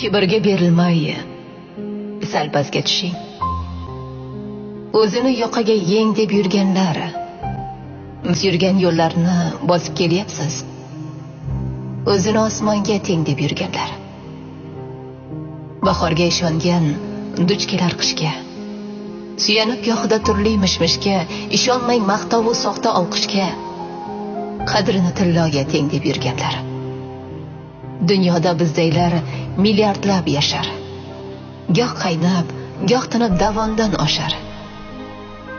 Kibrga berilmay sal pastga tushing. O'zini yoqaga yeng deb yurganlar, biz yurgan yo'llarni bosib kelyapsiz. O'zini osmonga teng deb yurganlar, bahorga ishongan duch kelar qishga. Suyanib gohida turli mishmishga, ishonmang maqtov va soxta olqishga. Qadrini tilloga teng deb yurganlar. Dunyoda bizdaylar milliardlab yashar. Goh qaynab, goh tinib davondan oshar.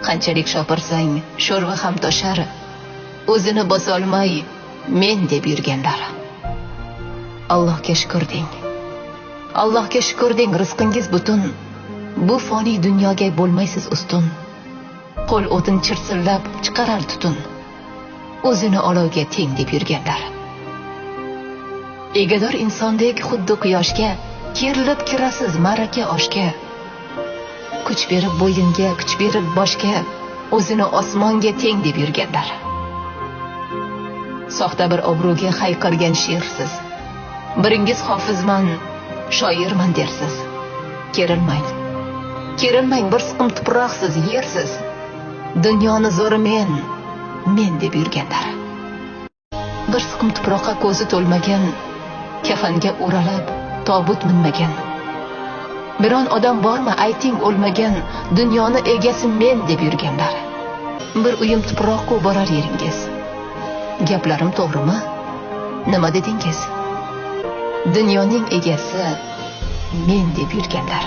Qanchalik shopirsang, sho'rva ham toshar. O'zini bosolmay men deb yurganlar. Allohga shukr deng. Allohga shukr deng, rizqingiz butun. Bu foniy dunyoga bo'lmaysiz ustun. Qo'l o'tin chirsillab chiqarar tutun. O'zini olovga teng deb yurganlar. Egador insondek xuddi quyoshga, kerilib kirasiz ma'raka oshga. Kuch berib bo'yinga, kuch berib boshga, o'zini osmonga teng deb yurganlar. Soxta bir obro'ga hayqirgan she'rsiz. Biringiz hofizman, shoirman dersiz. Kerilmang. Kerilmang, bir siqim tuproqsiz, yersiz. Dunyoni zo'ri men deb yurganlar. Bir siqim tuproqqa ko'zi to'lmagan, kafanga o'ralib tobut minmagan. Biron odam bormi ayting o'lmagan, dunyoni egasi men deb yurganlar. Bir uyim tuproqqa borar yeringiz. Gaplarim to'g'rimi? Nima dedingiz? Dunyoning egasi men deb yurganlar.